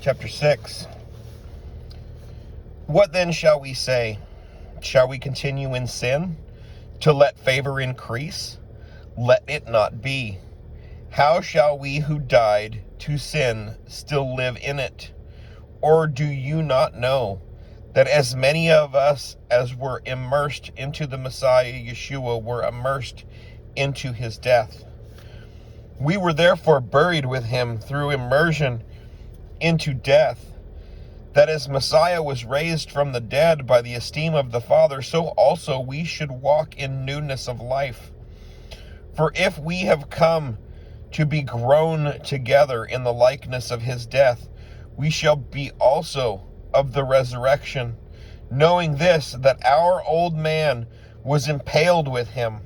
Chapter 6. What then shall we say? Shall we continue in sin, to let favor increase? Let it not be. How shall we who died to sin still live in it? Or do you not know that as many of us as were immersed into the Messiah Yeshua were immersed into his death? We were therefore buried with him through immersion into death, that as Messiah was raised from the dead by the esteem of the Father, so also we should walk in newness of life. For if we have come to be grown together in the likeness of his death, we shall be also of the resurrection, knowing this, that our old man was impaled with him,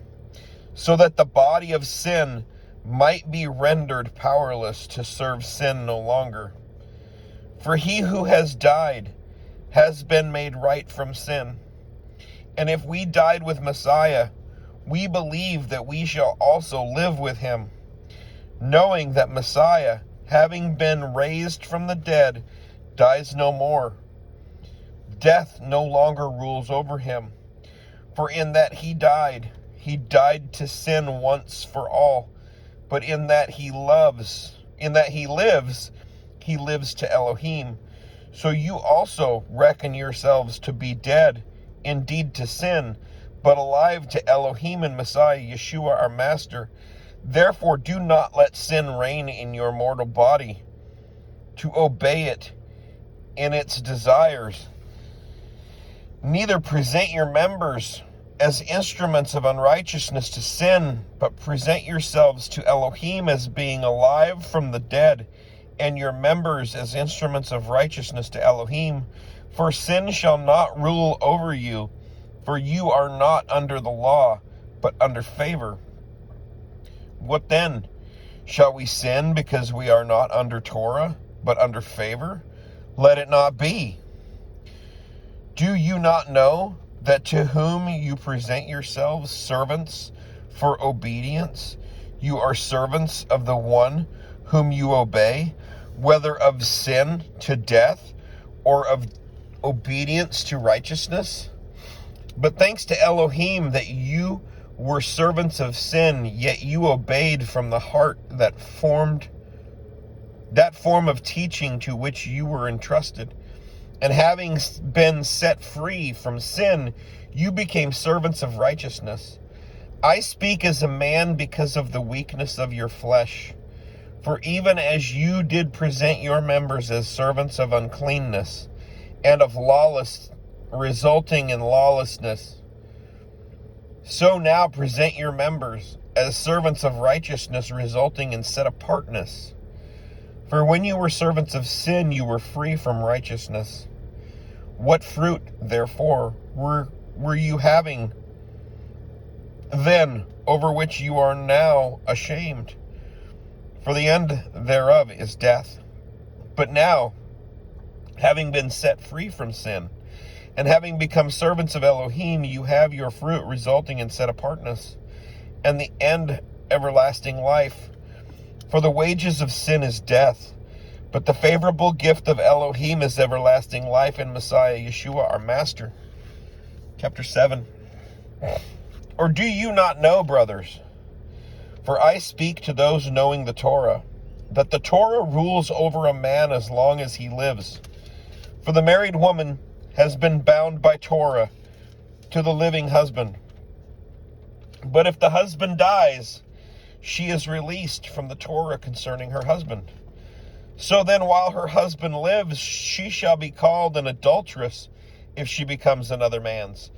so that the body of sin might be rendered powerless to serve sin no longer. For he who has died has been made right from sin. And if we died with Messiah, we believe that we shall also live with him, knowing that Messiah, having been raised from the dead, dies no more. Death no longer rules over him. For in that he died to sin once for all. But in that he lives, he lives to Elohim. So you also reckon yourselves to be dead, indeed to sin, but alive to Elohim and Messiah Yeshua our Master. Therefore do not let sin reign in your mortal body, to obey it in its desires. Neither present your members as instruments of unrighteousness to sin, but present yourselves to Elohim as being alive from the dead, and your members as instruments of righteousness to Elohim. For sin shall not rule over you, for you are not under the law, but under favor. What then? Shall we sin because we are not under Torah, but under favor? Let it not be. Do you not know that to whom you present yourselves servants for obedience, you are servants of the one whom you obey, whether of sin to death or of obedience to righteousness? But thanks to Elohim that you were servants of sin, yet you obeyed from the heart that form of teaching to which you were entrusted. And having been set free from sin, you became servants of righteousness. I speak as a man because of the weakness of your flesh. For even as you did present your members as servants of uncleanness and of lawless, resulting in lawlessness, so now present your members as servants of righteousness, resulting in set-apartness. For when you were servants of sin, you were free from righteousness. What fruit, therefore, were you having then, over which you are now ashamed? For the end thereof is death. But now, having been set free from sin, and having become servants of Elohim, you have your fruit resulting in set-apartness, and the end everlasting life. For the wages of sin is death, but the favorable gift of Elohim is everlasting life in Messiah Yeshua our Master. Chapter 7. Or do you not know, brothers? For I speak to those knowing the Torah, that the Torah rules over a man as long as he lives. For the married woman has been bound by Torah to the living husband. But if the husband dies, she is released from the Torah concerning her husband. So then, while her husband lives, she shall be called an adulteress if she becomes another man's.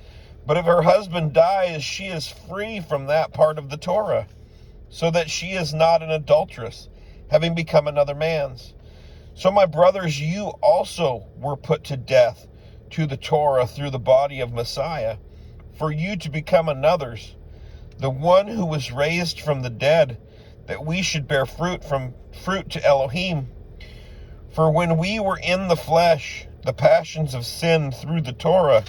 But if her husband dies, she is free from that part of the Torah, so that she is not an adulteress, having become another man's. So, my brothers, you also were put to death to the Torah through the body of Messiah, for you to become another's, the one who was raised from the dead, that we should bear fruit to Elohim. For when we were in the flesh, the passions of sin through the Torah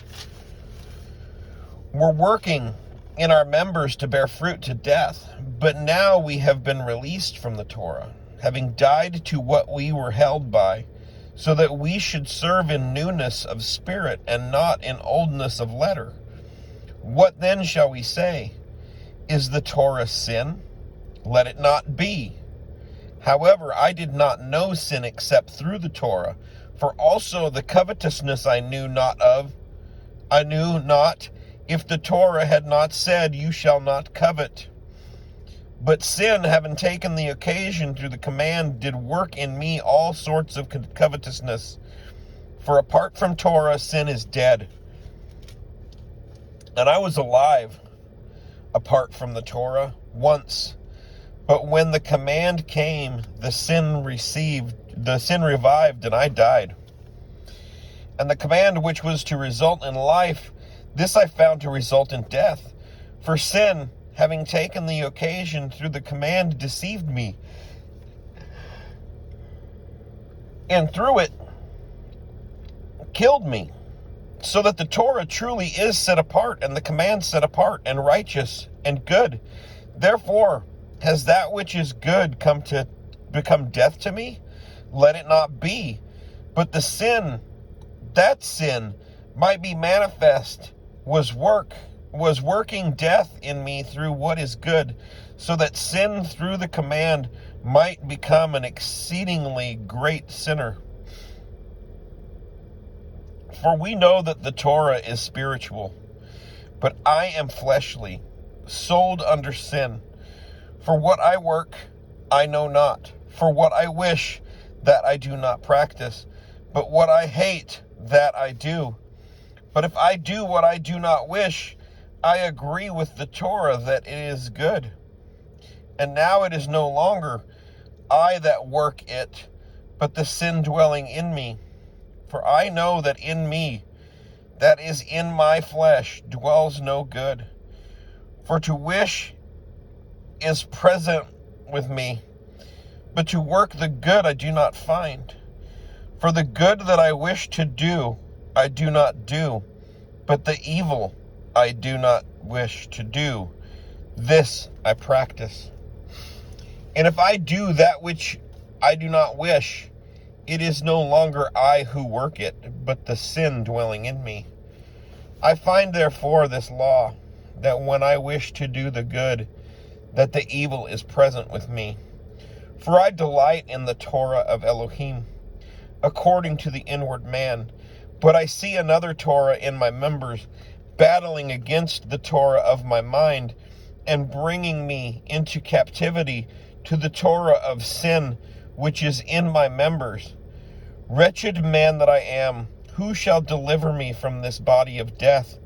were working in our members to bear fruit to death. But now we have been released from the Torah, having died to what we were held by, so that we should serve in newness of spirit and not in oldness of letter. What then shall we say? Is the Torah sin? Let it not be. However, I did not know sin except through the Torah, for also the covetousness I knew not, if the Torah had not said, you shall not covet. But sin, having taken the occasion through the command, did work in me all sorts of covetousness. For apart from Torah, sin is dead. And I was alive apart from the Torah once. But when the command came, the sin revived, and I died. And the command which was to result in life, this I found to result in death. For sin, having taken the occasion through the command, deceived me. And through it, killed me. So that the Torah truly is set apart, and the command set apart, and righteous, and good. Therefore, has that which is good come to become death to me? Let it not be. But the sin, that sin might be manifest, was working death in me through what is good, so that sin through the command might become an exceedingly great sinner. For we know that the Torah is spiritual, but I am fleshly, sold under sin. For what I work, I know not. For what I wish, that I do not practice. But what I hate, that I do. But if I do what I do not wish, I agree with the Torah that it is good. And now it is no longer I that work it, but the sin dwelling in me. For I know that in me, that is in my flesh, dwells no good. For to wish is present with me, but to work the good I do not find. For the good that I wish to do, I do not do, but the evil I do not wish to do, this I practice. And if I do that which I do not wish, it is no longer I who work it, but the sin dwelling in me. I find therefore this law, that when I wish to do the good, that the evil is present with me. For I delight in the Torah of Elohim, according to the inward man. But I see another Torah in my members, battling against the Torah of my mind, and bringing me into captivity to the Torah of sin, which is in my members. Wretched man that I am, who shall deliver me from this body of death?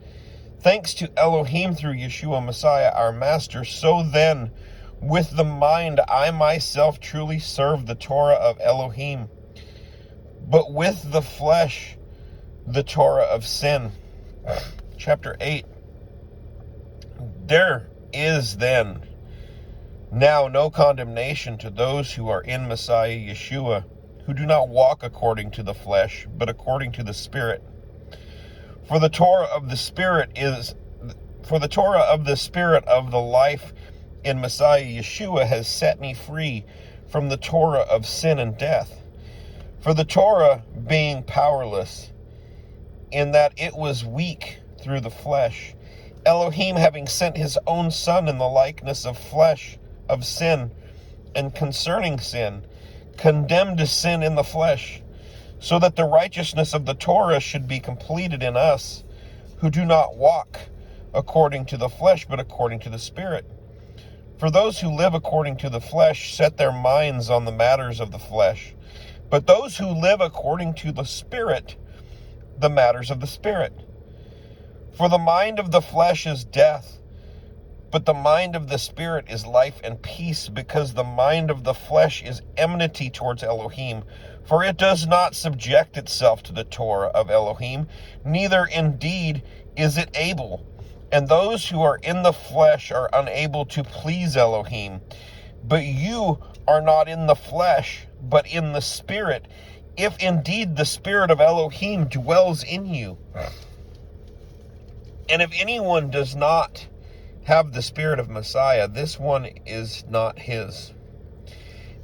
Thanks to Elohim through Yeshua Messiah our Master. So then, with the mind I myself truly serve the Torah of Elohim, but with the flesh the Torah of sin. Chapter 8. There is then now no condemnation to those who are in Messiah Yeshua, who do not walk according to the flesh, but according to the Spirit. For the Torah of the Spirit of the life in Messiah Yeshua has set me free from the Torah of sin and death. For the Torah being powerless, in that it was weak through the flesh, Elohim having sent his own Son in the likeness of flesh, of sin, and concerning sin, condemned sin in the flesh, so that the righteousness of the Torah should be completed in us, who do not walk according to the flesh, but according to the Spirit. For those who live according to the flesh set their minds on the matters of the flesh, but those who live according to the Spirit, the matters of the Spirit. For the mind of the flesh is death, but the mind of the Spirit is life and peace, because the mind of the flesh is enmity towards Elohim, for it does not subject itself to the Torah of Elohim, neither indeed is it able. And those who are in the flesh are unable to please Elohim. But you are not in the flesh, but in the Spirit, if indeed the Spirit of Elohim dwells in you. And if anyone does not have the Spirit of Messiah, this one is not his.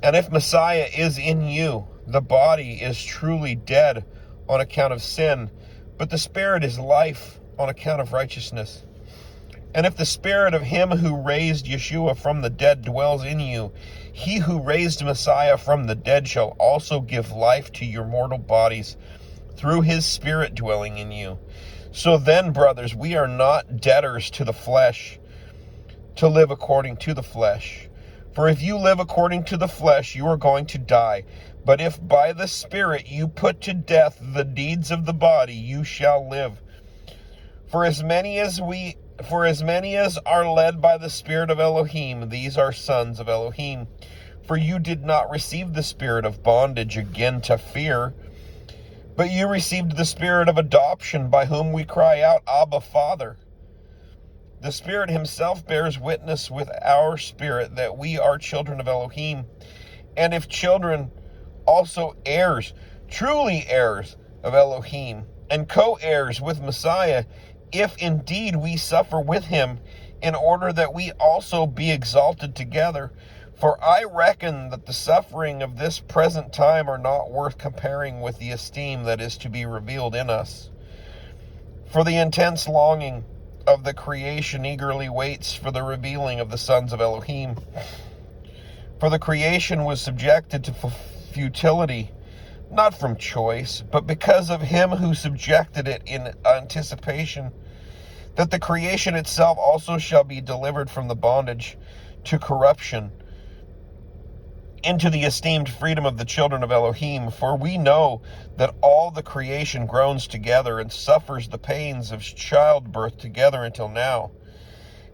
And if Messiah is in you, the body is truly dead on account of sin, but the Spirit is life on account of righteousness. And if the Spirit of him who raised Yeshua from the dead dwells in you, he who raised Messiah from the dead shall also give life to your mortal bodies through his Spirit dwelling in you. So then, brothers, we are not debtors to the flesh, to live according to the flesh. For if you live according to the flesh, you are going to die. But if by the Spirit you put to death the deeds of the body, you shall live. For as many as are led by the Spirit of Elohim, these are sons of Elohim. For you did not receive the spirit of bondage again to fear, but you received the Spirit of adoption, by whom we cry out, Abba, Father. The Spirit himself bears witness with our spirit that we are children of Elohim. And if children, also heirs, truly heirs of Elohim, and co-heirs with Messiah, if indeed we suffer with him, in order that we also be exalted together. For I reckon that the suffering of this present time are not worth comparing with the esteem that is to be revealed in us. For the intense longing of the creation eagerly waits for the revealing of the sons of Elohim. For the creation was subjected to futility, not from choice, but because of him who subjected it in anticipation, that the creation itself also shall be delivered from the bondage to corruption into the esteemed freedom of the children of Elohim. For we know that all the creation groans together and suffers the pains of childbirth together until now.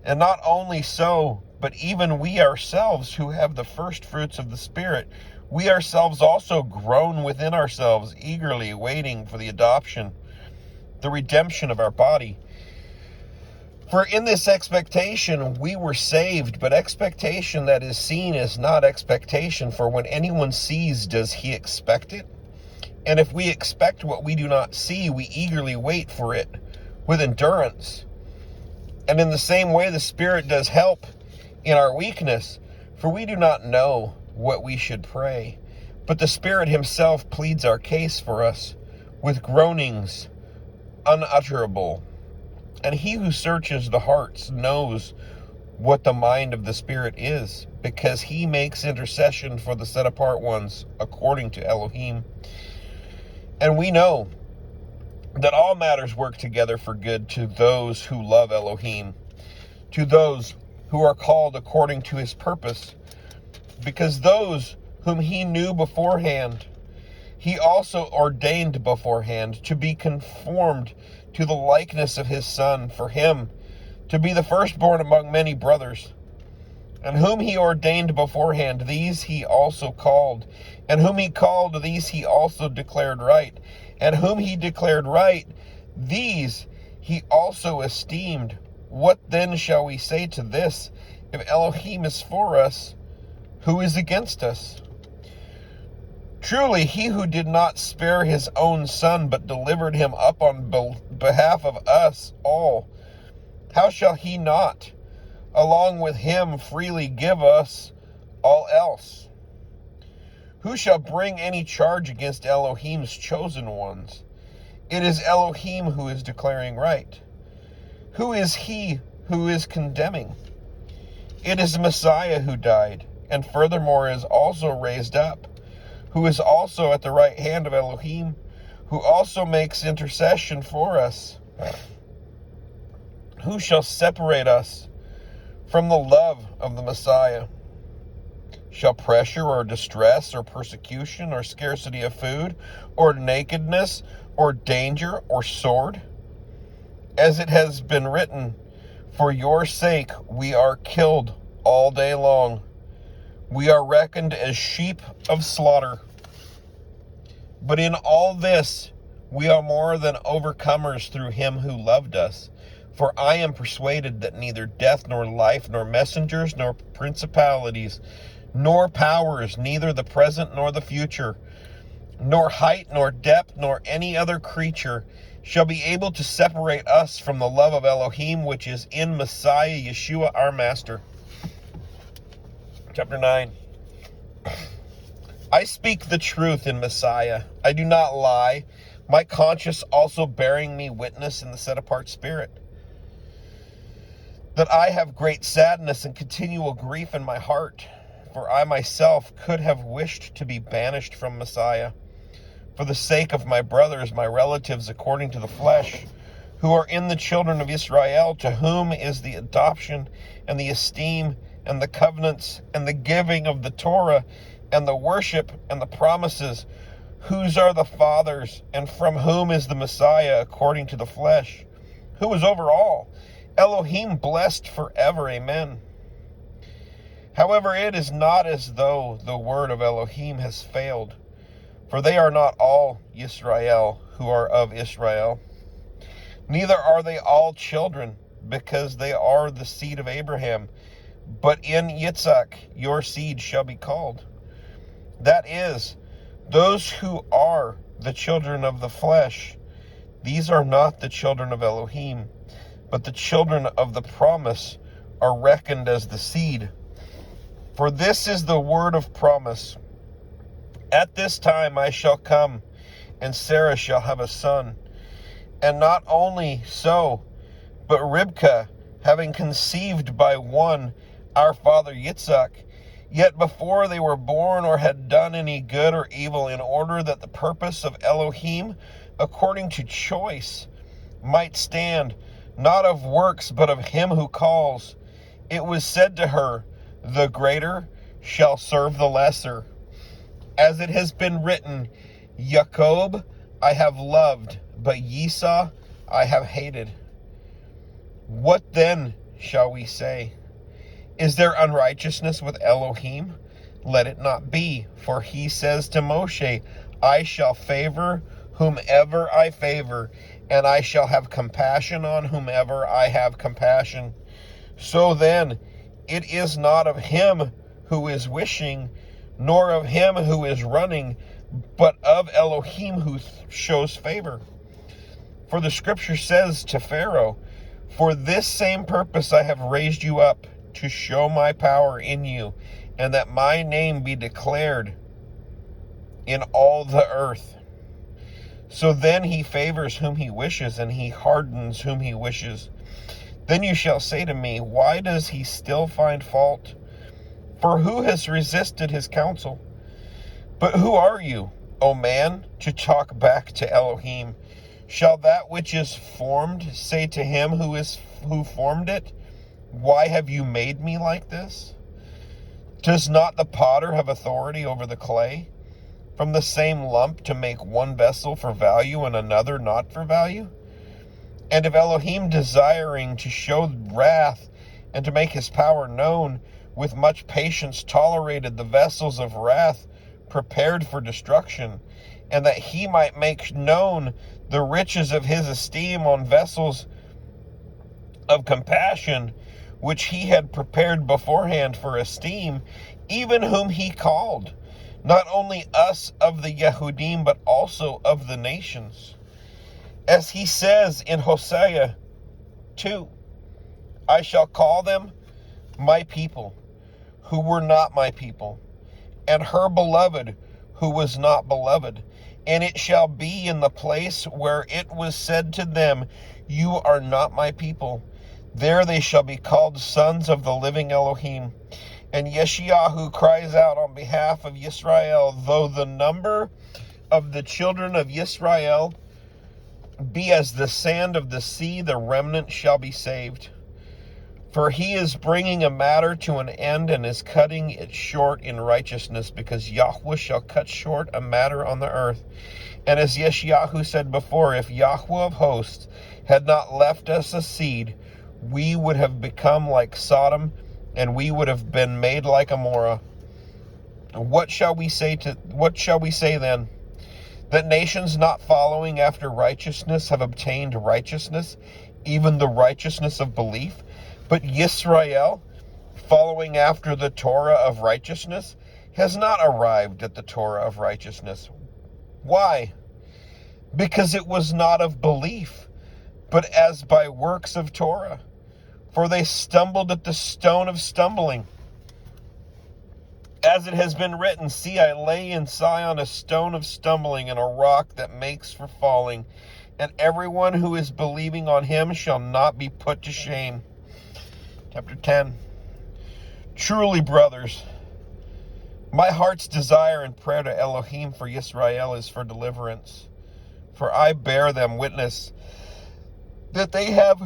And not only so, but even we ourselves who have the first fruits of the Spirit, we ourselves also groan within ourselves, eagerly waiting for the adoption, the redemption of our body. For in this expectation we were saved, but expectation that is seen is not expectation. For when anyone sees, does he expect it? And if we expect what we do not see, we eagerly wait for it with endurance. And in the same way the Spirit does help in our weakness, for we do not know what we should pray, but the Spirit himself pleads our case for us with groanings unutterable. And he who searches the hearts knows what the mind of the Spirit is, because he makes intercession for the set-apart ones according to Elohim. And we know that all matters work together for good to those who love Elohim, to those who are called according to his purpose, because those whom he knew beforehand, he also ordained beforehand to be conformed to the likeness of his Son, for him to be the firstborn among many brothers. And whom he ordained beforehand, these he also called. And whom he called, these he also declared right. And whom he declared right, these he also esteemed. What then shall we say to this? If Elohim is for us, who is against us? Truly, he who did not spare his own Son, but delivered him up on behalf of us all, how shall he not, along with him, freely give us all else? Who shall bring any charge against Elohim's chosen ones? It is Elohim who is declaring right. Who is he who is condemning? It is Messiah who died, and furthermore is also raised up, who is also at the right hand of Elohim, who also makes intercession for us. Who shall separate us from the love of the Messiah? Shall pressure or distress or persecution or scarcity of food or nakedness or danger or sword? As it has been written, for your sake we are killed all day long. We are reckoned as sheep of slaughter. But in all this, we are more than overcomers through him who loved us. For I am persuaded that neither death nor life, nor messengers, nor principalities, nor powers, neither the present nor the future, nor height, nor depth, nor any other creature shall be able to separate us from the love of Elohim, which is in Messiah Yeshua our Master. Chapter 9. I speak the truth in Messiah. I do not lie, my conscience also bearing me witness in the set-apart Spirit, that I have great sadness and continual grief in my heart, for I myself could have wished to be banished from Messiah, for the sake of my brothers, my relatives according to the flesh, who are in the children of Israel, to whom is the adoption and the esteem and the covenants and the giving of the Torah and the worship and the promises, whose are the fathers, and from whom is the Messiah according to the flesh, who is over all, Elohim blessed forever. Amen. However, it is not as though the word of Elohim has failed, for they are not all Israel who are of Israel, neither are they all children, because they are the seed of Abraham, but in Yitzhak your seed shall be called. That is, those who are the children of the flesh, these are not the children of Elohim, but the children of the promise are reckoned as the seed. For this is the word of promise. At this time I shall come, and Sarah shall have a son. And not only so, but Ribkah, having conceived by one, our father Yitzhak, yet before they were born or had done any good or evil, in order that the purpose of Elohim, according to choice, might stand, not of works, but of him who calls, it was said to her, the greater shall serve the lesser. As it has been written, Jacob I have loved, but Esau I have hated. What then shall we say? Is there unrighteousness with Elohim? Let it not be, for he says to Moshe, I shall favor whomever I favor, and I shall have compassion on whomever I have compassion. So then, it is not of him who is wishing, nor of him who is running, but of Elohim who shows favor. For the scripture says to Pharaoh, for this same purpose I have raised you up, to show my power in you, and that my name be declared in all the earth. So then he favors whom he wishes, and he hardens whom he wishes. Then you shall say to me, why does he still find fault? For who has resisted his counsel? But who are you, O man, to talk back to Elohim? Shall that which is formed say to him who formed it, why have you made me like this? Does not the potter have authority over the clay, from the same lump to make one vessel for value and another not for value? And if Elohim, desiring to show wrath and to make his power known, with much patience tolerated the vessels of wrath prepared for destruction, and that he might make known the riches of his esteem on vessels of compassion, which he had prepared beforehand for esteem, even whom he called, not only us of the Yehudim, but also of the nations. As he says in Hosea 2, I shall call them my people, who were not my people, and her beloved, who was not beloved. And it shall be in the place where it was said to them, you are not my people, there they shall be called sons of the living Elohim. And Yeshayahu cries out on behalf of Yisrael, though the number of the children of Yisrael be as the sand of the sea, the remnant shall be saved. For he is bringing a matter to an end and is cutting it short in righteousness, because Yahweh shall cut short a matter on the earth. And as Yeshayahu said before, if Yahweh of hosts had not left us a seed, we would have become like Sodom, and we would have been made like Amorah. What shall we say then? That nations not following after righteousness have obtained righteousness, even the righteousness of belief? But Yisrael, following after the Torah of righteousness, has not arrived at the Torah of righteousness. Why? Because it was not of belief, but as by works of Torah. For they stumbled at the stone of stumbling, As it has been written, see, I lay in Sion a stone of stumbling and a rock that makes for falling, and everyone who is believing on him shall not be put to shame. Chapter 10. Truly, brothers, my heart's desire and prayer to Elohim for Yisrael is for deliverance. For I bear them witness that they have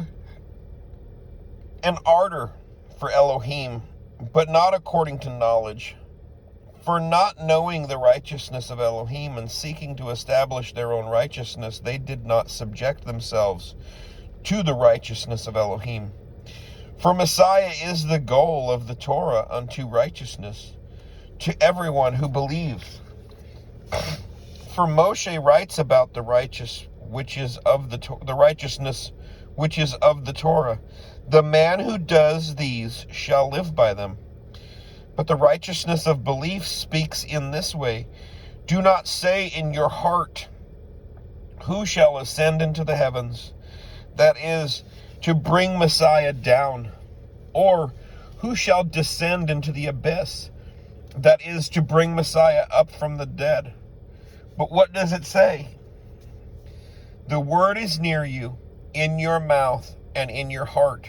an ardor for Elohim, but not according to knowledge. For not knowing the righteousness of Elohim and seeking to establish their own righteousness, they did not subject themselves to the righteousness of Elohim. For Messiah is the goal of the Torah unto righteousness, to everyone who believes. For Moshe writes about the righteousness which is of the Torah. The man who does these shall live by them. But the righteousness of belief speaks in this way. Do not say in your heart, who shall ascend into the heavens? That is, to bring Messiah down. Or, who shall descend into the abyss? That is, to bring Messiah up from the dead. But what does it say? The word is near you, in your mouth and in your heart.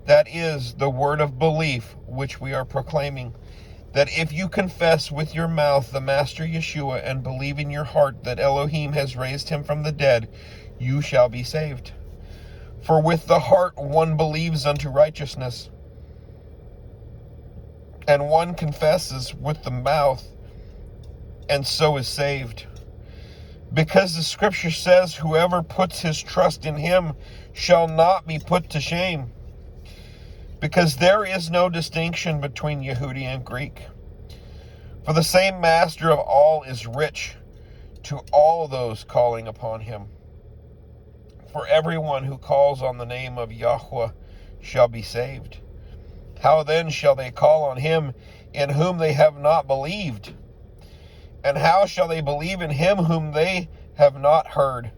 That is the word of belief which we are proclaiming, that if you confess with your mouth the Master Yeshua and believe in your heart that Elohim has raised him from the dead, you shall be saved. For with the heart one believes unto righteousness, and one confesses with the mouth, and so is saved. Because the scripture says, whoever puts his trust in him shall not be put to shame. Because there is no distinction between Yehudi and Greek. For the same master of all is rich to all those calling upon him. For everyone who calls on the name of Yahweh shall be saved. How then shall they call on him in whom they have not believed? And how shall they believe in him whom they have not heard?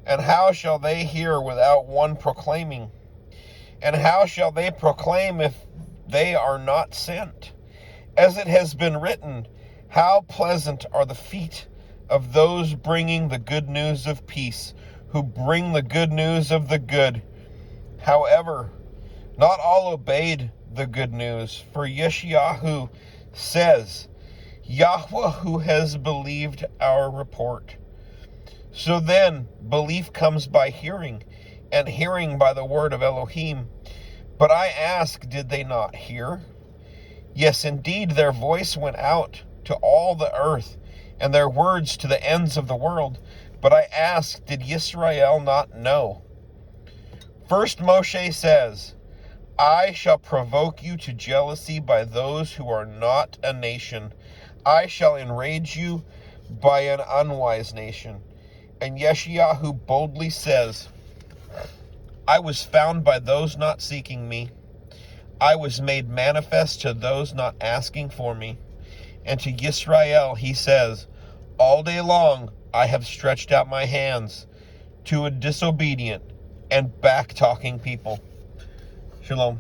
And how shall they hear without one proclaiming? And how shall they proclaim if they are not sent? As it has been written, how pleasant are the feet of those bringing the good news of peace, who bring the good news of the good. However, not all obeyed the good news, for Yeshayahu says, Yahweh who has believed our report. So then, belief comes by hearing, and hearing by the word of Elohim. But I ask, did they not hear? Yes, indeed, their voice went out to all the earth, and their words to the ends of the world. But I ask, did Yisrael not know? First Moshe says, I shall provoke you to jealousy by those who are not a nation. I shall enrage you by an unwise nation. And Yeshayahu boldly says, I was found by those not seeking me. I was made manifest to those not asking for me. And to Yisrael he says, all day long I have stretched out my hands to a disobedient and back-talking people. Shalom.